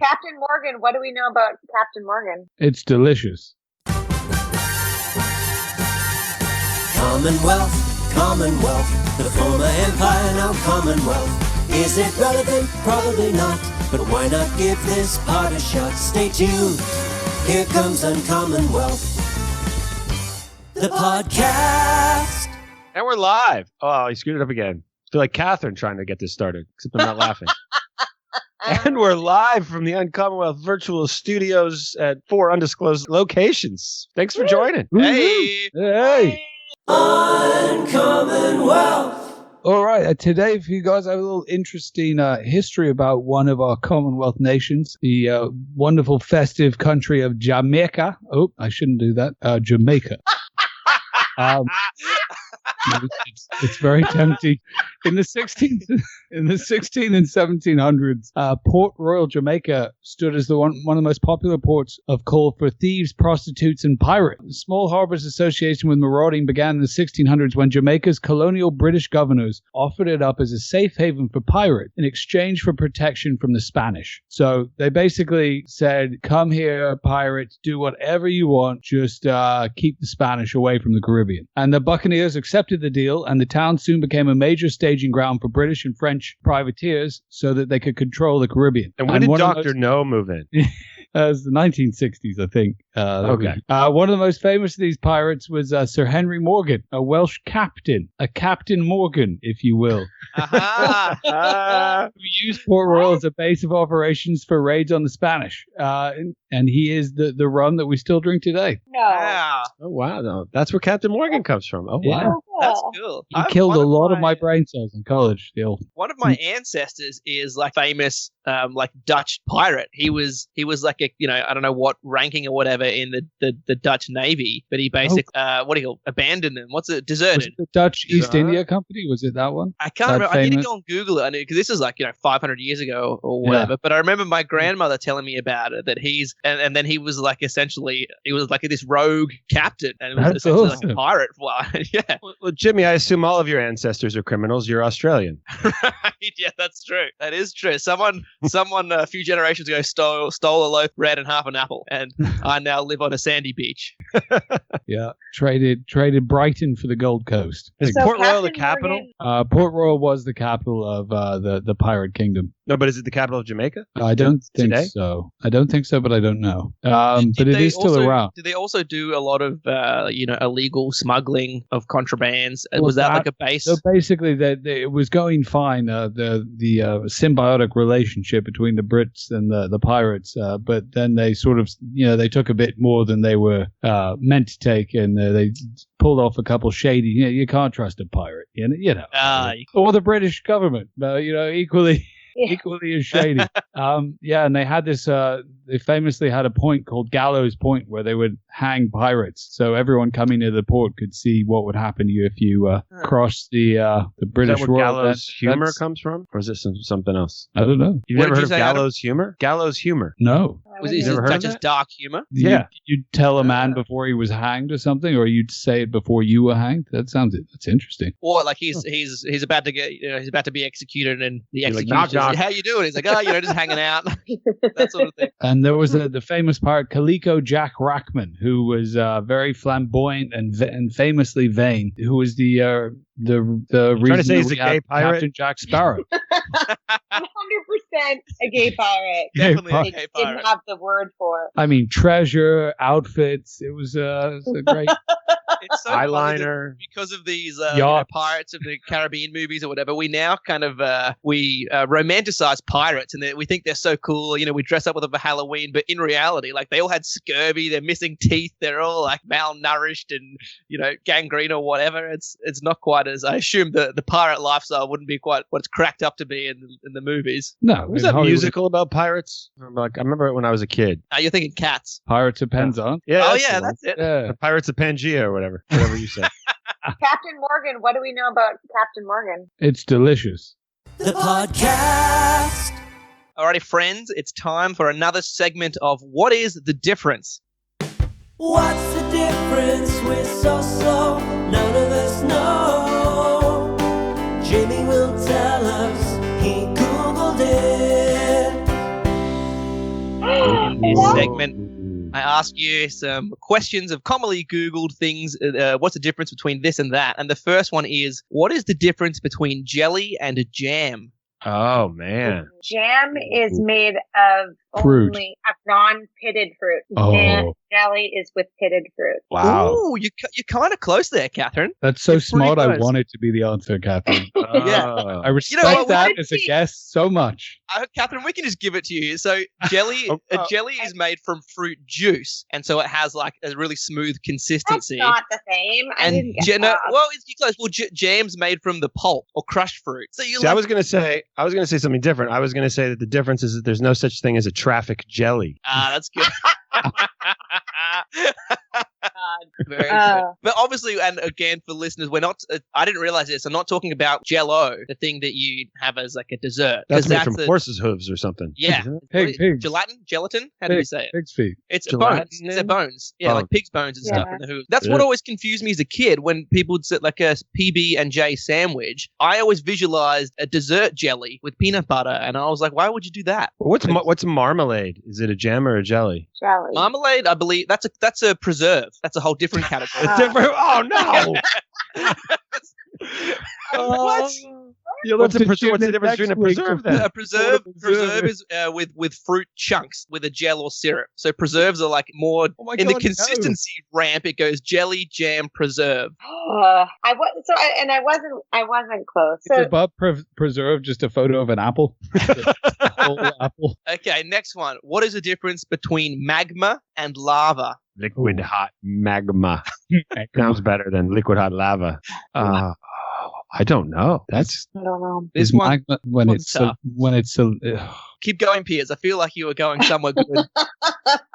Captain Morgan, what do we know about Captain Morgan? It's delicious. Commonwealth, Commonwealth, the former empire, now Commonwealth. Is it relevant? Probably not, but why not give this part a shot? Stay tuned, here comes Uncommonwealth, the podcast. And we're live. Oh, he screwed it up again. I feel like Catherine trying to get this started, except I'm not laughing. And we're live from the Uncommonwealth virtual studios at 4 undisclosed locations. Thanks for joining. Hey. Hey. Uncommonwealth. All right. Today, for you guys, I have a little interesting history about one of our Commonwealth nations, the wonderful festive country of Jamaica. Oh, I shouldn't do that. Jamaica. It's very tempting. In the 16th and 1700s, Port Royal, Jamaica stood as one of the most popular ports of call for thieves, prostitutes, and pirates. The small harbor's association with marauding began in the 1600s when Jamaica's colonial British governors offered it up as a safe haven for pirates in exchange for protection from the Spanish. So they basically said, come here, pirates, do whatever you want, just keep the Spanish away from the Caribbean. And the Buccaneers accepted the deal, and the town soon became a major staging ground for British and French privateers so that they could control the Caribbean. And when did Dr. No move in? It was the 1960s, I think. Okay. One of the most famous of these pirates was Sir Henry Morgan, a Welsh captain, a Captain Morgan, if you will. Who used Port Royal as a base of operations for raids on the Spanish. And he is the rum that we still drink today. No. Wow. Oh, wow. No, that's where Captain Morgan comes from. Oh, Yeah. wow. That's cool. He killed a lot of my brain cells in college. One of my ancestors is like famous, like Dutch pirate. He was like a, I don't know what ranking or whatever in the Dutch Navy, but he basically, abandoned them. What's it? Was Deserted. it the Dutch East India Company? Was it that one? I can't remember. I need to go and Google it because this is like 500 years ago or whatever. Yeah. But I remember my grandmother telling me about it. That he's and then he was like essentially he was like this rogue captain and was That's essentially awesome. like a pirate. Well, yeah, Well, Jimmy, I assume all of your ancestors are criminals. You're Australian. right. Yeah, that's true. That is true. Someone a few generations ago stole a loaf of bread and half an apple, and I now live on a sandy beach. Yeah, traded Brighton for the Gold Coast. Is So Port Royal the Captain capital? Morgan- Port Royal was the capital of the pirate kingdom. No, but is it the capital of Jamaica? I don't think Today? so. I don't think so, but I don't know. But Did it they is still also- around. Did they also do a lot of illegal smuggling of contrabands? Well, Was that like a base? So basically, it was going fine. The symbiotic relationship between the Brits and the pirates, but then they sort of they took a bit more than they were meant to take, and they pulled off a couple shady. You can't trust a pirate, or the British government. Equally. Yeah. Equally as shady. And they had this, they famously had a point called Gallows Point where they would hang pirates. So everyone coming to the port could see what would happen to you if you crossed the British Is that where Royal. gallows humor That's- comes from? Or is this something else? I don't know. You've What never did heard you of say, Adam? gallows humor? Gallows humor. No. Was You've it never heard of such as that? dark humor? Yeah. You'd tell a man before he was hanged or something, or you'd say it before you were hanged. That's interesting. Or like he's about to get he's about to be executed, and the You're like, executioner knock, knock. says, "How you doing?" He's like, just hanging out, that sort of thing. And there was the famous pirate Calico Jack Rackman, who was very flamboyant and famously vain, who was the reason to say that he's we a gay have pirate? Captain Jack Sparrow. 100% a gay pirate. Definitely a They gay didn't pirate. have the word for it. I mean, treasure, outfits. It was a great. It's so funny that Eyeliner. because of these Yachts. Pirates of the Caribbean movies or whatever. We now kind of romanticize pirates, and we think they're so cool. We dress up with them for Halloween, but in reality, like they all had scurvy, they're missing teeth, they're all like malnourished and gangrene or whatever. It's not quite as I assume the pirate lifestyle wouldn't be quite what it's cracked up to be in the movies. No, Was in that Hollywood, musical about pirates? I remember it when I was a kid. You're thinking Cats. Pirates of Penzance. Yeah. Oh that's yeah, the one. that's it. Yeah. The Pirates of Pangea or whatever you said. Captain Morgan, what do we know about Captain Morgan? It's delicious. The podcast. Alrighty, friends, it's time for another segment of What is the Difference? What's the difference? We're so slow, none of us know. Jimmy will tell us, he Googled it. this segment, I ask you some questions of commonly Googled things. What's the difference between this and that? And the first one is, what is the difference between jelly and jam? Oh, man. Jam is made of Fruit. only of non-pitted fruit. Oh. Jelly is with pitted fruit. Wow. Ooh, you're kind of close there, Catherine. That's so You're pretty smart. I close. want it to be the answer, Catherine. Yeah. Oh. I respect what, we that should as a see- guess so much. Catherine, we can just give it to you. So jelly is made from fruit juice, and so it has like a really smooth That's consistency. not the same. I And didn't get that. well, it's close. Well, jam's made from the pulp or crushed fruit. So you See, I was gonna say something different. I was gonna say that the difference is that there's no such thing as a traffic jelly. that's good. Very good. Oh. But obviously, and again for listeners, we're not. I didn't realize this. I'm not talking about Jell-O, the thing that you have as like a dessert. 'cause That's made from a- horses' hooves or something. Yeah, Isn't it? Pigs. gelatin. How do you say it? Pig's feet. It's Gelatin? bones. It's their bones. Yeah, like Oh. pig's bones and stuff Yeah. in the hooves. That's Yeah. what always confused me as a kid when people would sit like a PB&J sandwich. I always visualized a dessert jelly with peanut butter, and I was like, why would you do that? What's marmalade? Is it a jam or a jelly? Jelly. Marmalade, I believe that's a preserve. That's a whole different category. It's different. Oh no! What? What's the difference between a preserve then? A preserve is with fruit chunks with a gel or syrup. So preserves are like more Oh my in the God, no. consistency ramp. It goes jelly, jam, preserve. I wasn't close. It's So above preserve, just a photo of an apple. A whole apple. Okay, next one. What is the difference between magma and lava? Liquid hot magma. Sounds better than liquid hot lava. I don't know. That's I don't know. This Is one. magma when one's it's tough. Keep going, Piers. I feel like you were going somewhere good.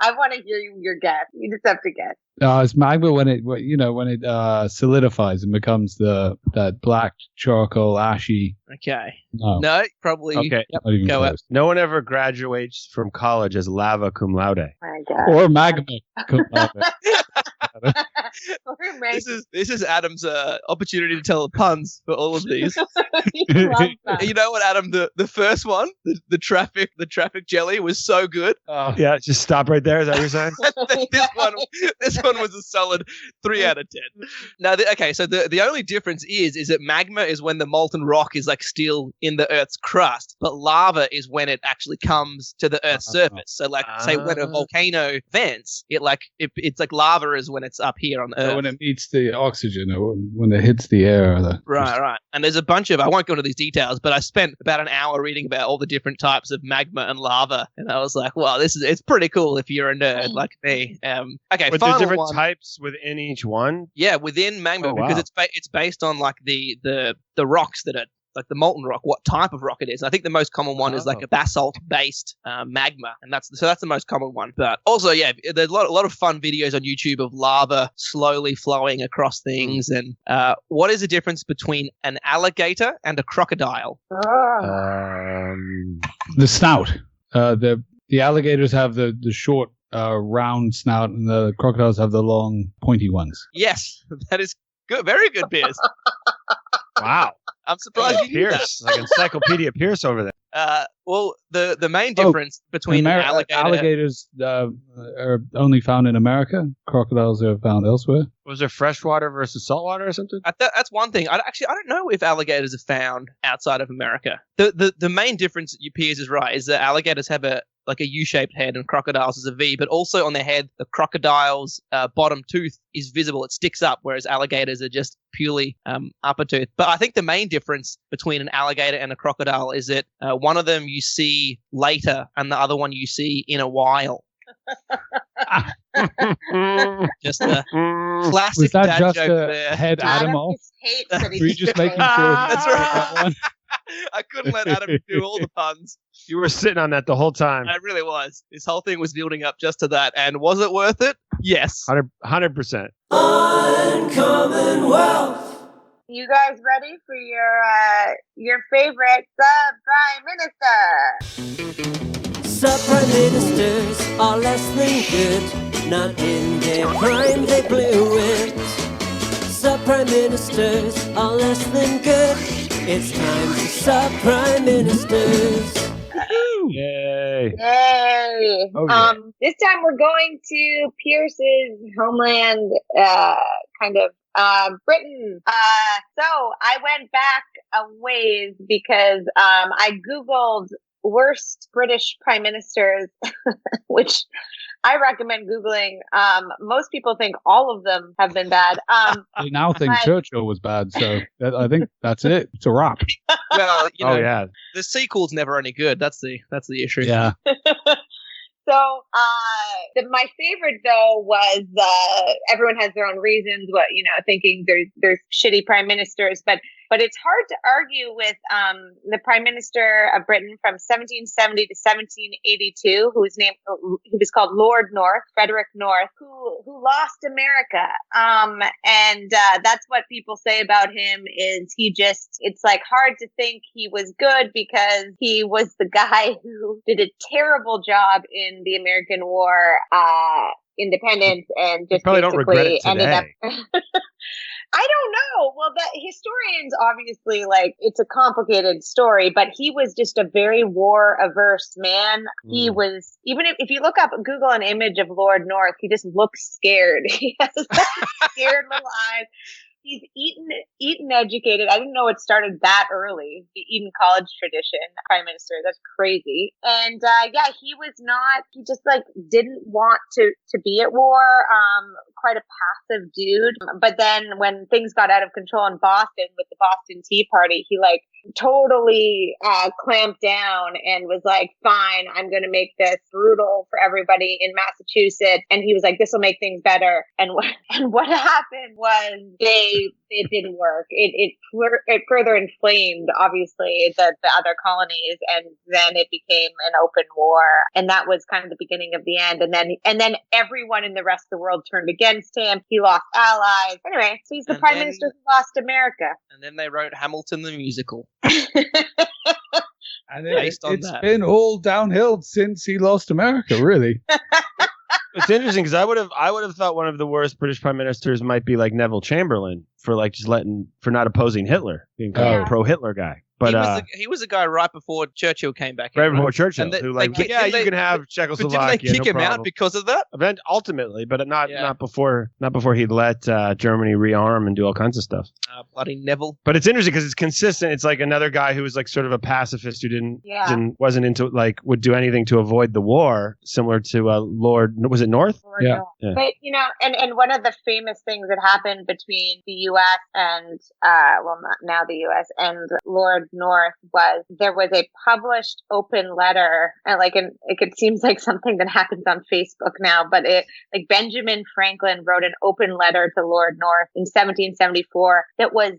I want to hear your guess. You just have to guess. it's magma when it solidifies and becomes that black charcoal ashy. Okay. No, No, probably. okay. Yep. not even Go close. No one ever graduates from college as lava cum laude. My God. Or magma. Come on. This is Adam's opportunity to tell the puns for all of these. You love that. You know what, Adam? The first one, the traffic jelly was so good. Yeah, just stop right there. Is that what you're saying? this one was a solid 3 out of 10. Now, so the only difference is that magma is when the molten rock is like still in the Earth's crust, but lava is when it actually comes to the Earth's surface. So, like, say when a volcano vents, it's like lava is when it's up here on the Earth. So when it meets the oxygen, or when it hits the air. Right. And there's a bunch of, I won't go into these details, but I spent about an hour reading about all the different types of magma and lava. And I was like, wow, it's pretty cool if you're a nerd like me. Okay, But final there's different one. types within each one. Yeah, within magma, Oh, because wow. it's based on like the rocks that are like the molten rock, what type of rock it is. And I think the most common one is like a basalt-based magma, and that's the most common one. But also, yeah, there's a lot of fun videos on YouTube of lava slowly flowing across things. And what is the difference between an alligator and a crocodile? The snout. The alligators have the short, round snout, and the crocodiles have the long, pointy ones. Yes, that is good. Very good, Piers. Wow. I'm surprised you knew that. Pierce, like Encyclopedia Pierce over there. Well, the main difference between an alligator. Alligators are only found in America. Crocodiles are found elsewhere. Was there freshwater versus saltwater or something? That's one thing. I don't know if alligators are found outside of America. The main difference, Piers is right, is that alligators have a U-shaped head and crocodiles is a V, but also on their head, the crocodile's bottom tooth is visible. It sticks up, whereas alligators are just purely upper tooth. But I think the main difference between an alligator and a crocodile is that one of them you see later and the other one you see in a while. Just a classic Was that dad just joke a there. head Adam off? just hates that Were you he's just doing making sure? that. That's that one? I couldn't let Adam do all the puns. You were sitting on that the whole time. I really was. This whole thing was building up just to that. And was it worth it? Yes. 100%. Uncommon wealth. You guys ready for your favorite sub-prime minister? Sub-prime ministers are less than good. Not in their prime, they blew it. Sub-prime ministers are less than good. It's time for sub-prime ministers. Yay. Yay. Yay! Oh, yeah. This time we're going to Pierce's homeland, Britain. So I went back a ways because I googled worst British prime ministers, which I recommend googling. Most people think all of them have been bad. I now think Churchill was bad, so I think that's it. It's a wrap. Well, Oh yeah. the sequel's never any good. That's the issue. Yeah. So, my favorite though was everyone has their own reasons. Thinking there's shitty prime ministers, but it's hard to argue with the prime minister of Britain from 1770 to 1782, he was called Lord North, Frederick North, who lost America. And that's what people say about him is it's like hard to think he was good because he was the guy who did a terrible job in the American War, independence, and just probably don't regret it ended up. today. I don't know. Well, the historians obviously it's a complicated story, but he was just a very war averse man. He was, even if you look up, Google an image of Lord North, he just looks scared. He has scared little eyes. He's Eton educated. I didn't know it started that early. The Eton College tradition, prime minister. That's crazy. And he just didn't want to be at war. Quite a passive dude. But then when things got out of control in Boston with the Boston Tea Party, he totally clamped down and was like, fine, I'm going to make this brutal for everybody in Massachusetts. And he was like, this will make things better. And what happened was it didn't work. It further inflamed, obviously, the other colonies, and then it became an open war. And that was kind of the beginning of the end. And then everyone in the rest of the world turned against him. He lost allies. Anyway, so he's the prime minister who lost America. And then they wrote Hamilton the musical. And Based on it's that. been all downhill since he lost America, really. It's interesting because I would have thought one of the worst British prime ministers might be like Neville Chamberlain for for not opposing Hitler, being kind of a pro-Hitler guy. But he was a guy right before Churchill came back. Right before Churchill, And they- who they- you didn't can have But Czechoslovakia. didn't they kick no him out problem. because of that? Ultimately, but not before he let Germany rearm and do all kinds of stuff. Bloody Neville. But it's interesting because it's consistent. It's like another guy who was sort of a pacifist who wasn't into would do anything to avoid the war, similar to Lord. Was it North? Yeah. But and one of the famous things that happened between the U.S. and not now the U.S. and Lord North was there was a published open letter, and it seems like something that happens on Facebook now, but Benjamin Franklin wrote an open letter to Lord North in 1774 that was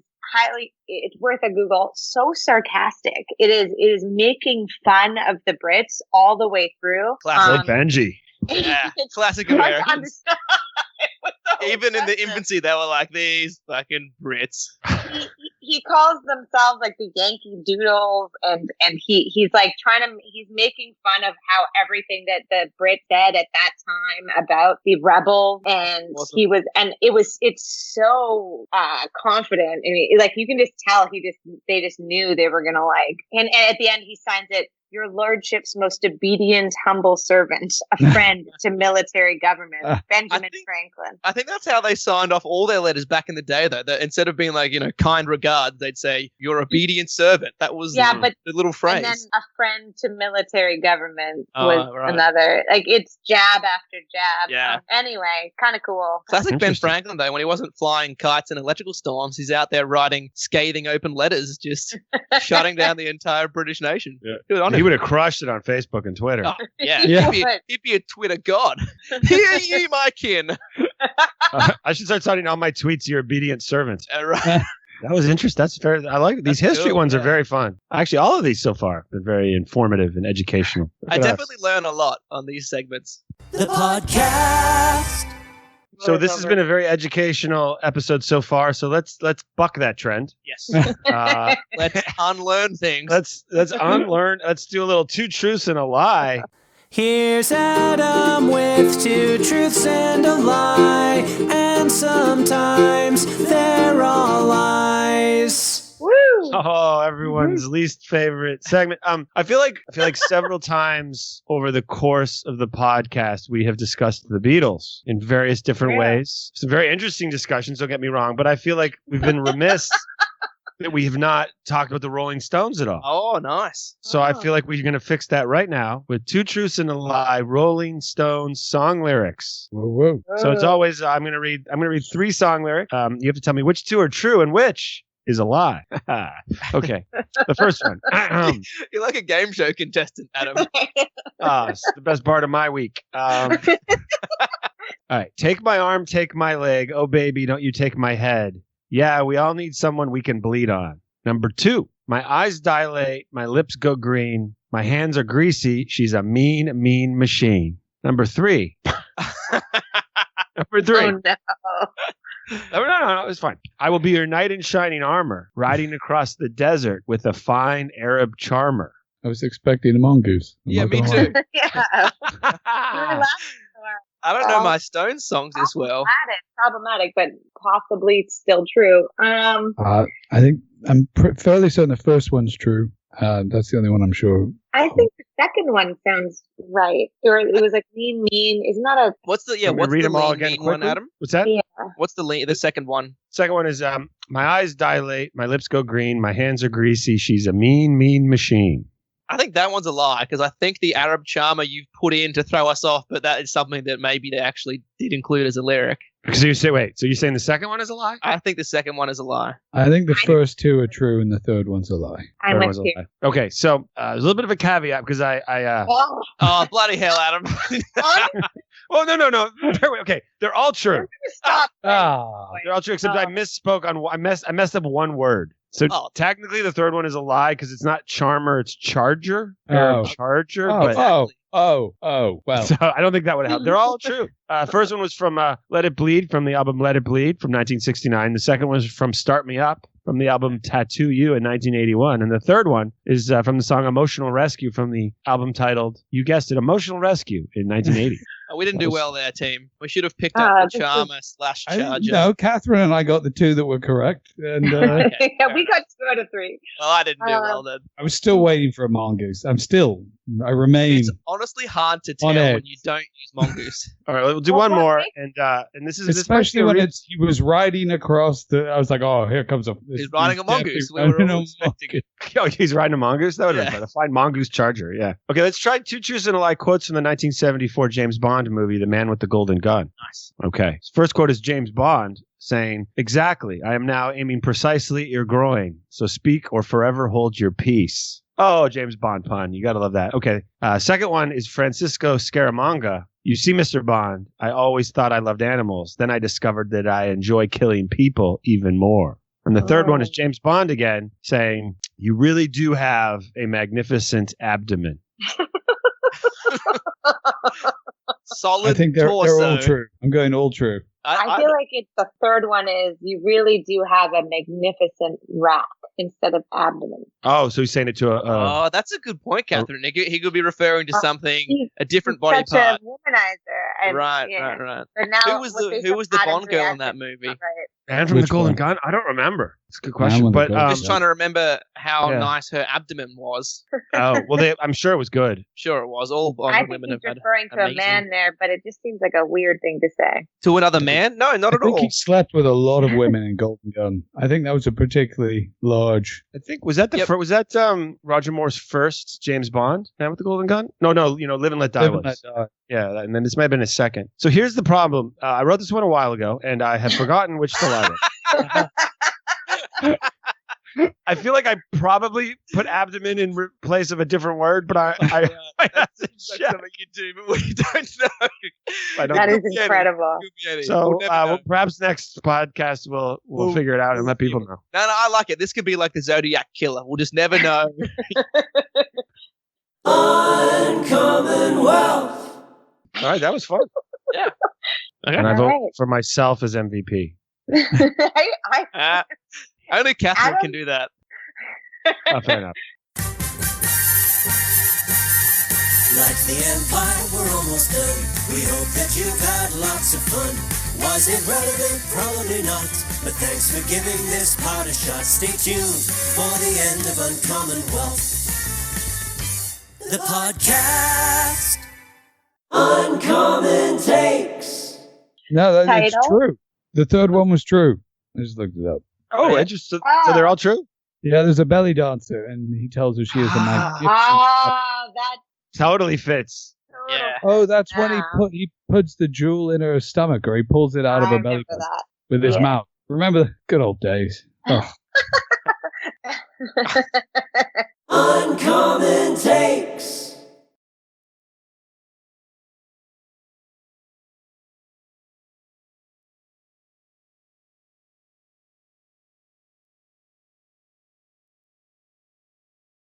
it's worth a Google. So sarcastic. It is making fun of the Brits all the way through. Classic. Benji. Yeah, classic Hard to Americans. understand. Even in the infancy, they were like, these fucking Brits. He calls themselves the Yankee Doodles, and he's making fun of how everything that the Brits said at that time about the rebels, and it's so confident. I mean, you can just tell they just knew they were gonna and at the end he signs it. Your lordship's most obedient, humble servant, a friend to military government, Benjamin Franklin. I think that's how they signed off all their letters back in the day, though. That instead of being kind regards, they'd say, your obedient servant. That was the little phrase. And then a friend to military government was another. It's jab after jab. Yeah. Anyway, kind of cool. Classic Ben Franklin, though. When he wasn't flying kites in electrical storms, he's out there writing scathing open letters, just shutting down the entire British nation. Yeah. Good on He him. would have crushed it on Facebook and Twitter. Oh, yeah. Yeah. He'd be a Twitter god. Hear ye, my kin. I should start signing all my tweets, your obedient servant. Right. That was interesting. That's very. I like it. These That's history cool, ones are yeah. very fun. Actually, all of these so far have been very informative and educational. Look I at us. definitely learn a lot on these segments. The podcast. So this has been a very educational episode so far. So let's buck that trend. Yes. Let's unlearn things. let's unlearn. Let's do a little two truths and a lie. Here's Adam with two truths and a lie, and sometimes they're all lies. Woo! Oh, everyone's least favorite segment. I feel like several times over the course of the podcast we have discussed the Beatles in various different ways. Some very interesting discussions, don't get me wrong, but I feel like we've been remiss that we have not talked about the Rolling Stones at all. Oh, nice. So I feel like we're going to fix that right now with Two Truths and a Lie, Rolling Stones song lyrics. Whoa. So it's always I'm going to read 3 song lyrics. You have to tell me which 2 are true and which is a lie. Okay. The first one. You're like a game show contestant, Adam. It's the best part of my week. All right. Take my arm, take my leg. Oh, baby, don't you take my head. Yeah, we all need someone we can bleed on. Number 2, my eyes dilate, my lips go green, my hands are greasy, she's a mean, mean machine. Number 3. Number 3. Oh, no. No, it's fine. I will be your knight in shining armor, riding across the desert with a fine Arab charmer. I was expecting a mongoose. Yeah, me too. Yeah. I don't know my Stones songs as well. Problematic, but possibly still true. I think I'm fairly certain the first one's true. That's the only one I'm sure. I think the second one sounds right. Or it was like mean. Isn't that a... What's the read them all lean, again mean one, quickly? Adam? What's that? Yeah. What's the second one? Second one is my eyes dilate, my lips go green, my hands are greasy, she's a mean, mean machine. I think that one's a lie because I think the Arab charmer you've put in to throw us off, but that is something that maybe they actually did include as a lyric. So you say, wait, so you're saying the second one is a lie? I think the second one is a lie. I think the first 2 are true and the third one's a lie. I'm with you. Okay, so there's a little bit of a caveat because Oh, bloody hell, Adam. Oh, no. Okay, they're all true. Stop. They're all true, except I misspoke on I messed up one word. So technically the third one is a lie because it's not charmer, it's charger. Charger. Well. So I don't think that would help. They're all true. First one was from Let It Bleed, from the album Let It Bleed from 1969. The second one was from Start Me Up from the album Tattoo You in 1981. And the third one is from the song Emotional Rescue from the album titled, you guessed it, Emotional Rescue in 1980. We didn't do well there, team. We should have picked up the charmer / charger. No, Catherine and I got the 2 that were correct. And Yeah, we got 2 out of 3. Well, I didn't do well then. I was still waiting for a mongoose. I remain. It's honestly hard to tell when you don't use mongoose. All right, we'll do one more. And this is especially when he was riding across the. I was like, oh, here comes a. He's riding a mongoose. We were all expecting it. Oh, he's riding a mongoose? That would have been fun. A fine mongoose charger, yeah. Okay, let's try 2 truths and a lie quotes from the 1974 James Bond movie, The Man with the Golden Gun. Nice. Okay. First quote is James Bond saying, exactly, I am now aiming precisely at your groin, so speak or forever hold your peace. Oh, James Bond pun. You got to love that. Okay. Second one is Francisco Scaramanga. You see, Mr. Bond, I always thought I loved animals. Then I discovered that I enjoy killing people even more. And the third one is James Bond again saying, you really do have a magnificent abdomen. Solid I think they're torso. all true. I'm going all true. I feel like it's the third one is you really do have a magnificent rack instead of abdomen. Oh, so he's saying it to a... Oh, that's a good point, Catherine. He could be referring to something, a different he's body such part. a womanizer. And, Right. But now Who was the Bond girl in that movie? Right. Man from the Golden Gun? I don't remember. It's a good question. But I'm just trying to remember how nice her abdomen was. Oh, well, I'm sure it was good. Sure it was. All Bond I think women he's have had referring to amazing. a man there, but it just seems like a weird thing to say. To another man? No, not I at think all. he slept with a lot of women in Golden Gun. I think that was a particularly large. I think was that Roger Moore's first James Bond, Man with the Golden Gun? No, Live and Let Die was. Yeah, and then this might have been his second. So here's the problem. I wrote this one a while ago, and I have forgotten which to lie with. I feel like I probably put abdomen in place of a different word, but I that's something you do, but we don't know. That is incredible. So perhaps next podcast we'll figure it out and let people know. No, I like it. This could be like the Zodiac Killer. We'll just never know. Uncommon Wealth. All right, that was fun. Yeah. Okay. And I vote for myself as MVP. Only Catherine can do that. Oh, fair enough. Like the Empire, we're almost done. We hope that you've had lots of fun. Was it relevant? Probably not. But thanks for giving this part a shot. Stay tuned for the end of Uncommon Wealth. The podcast Uncommon Takes. No, that's Title? true. The third one was true. I just looked it up. Oh, interesting. So they're all true? Yeah, there's a belly dancer, and he tells her she is a magnificent. That Totally fits. Yeah. Oh, that's when Yeah. he puts the jewel in her stomach, or he pulls it out of I her belly remember that. with his Yeah. mouth. Remember the good old days? Oh. Uncommon Takes.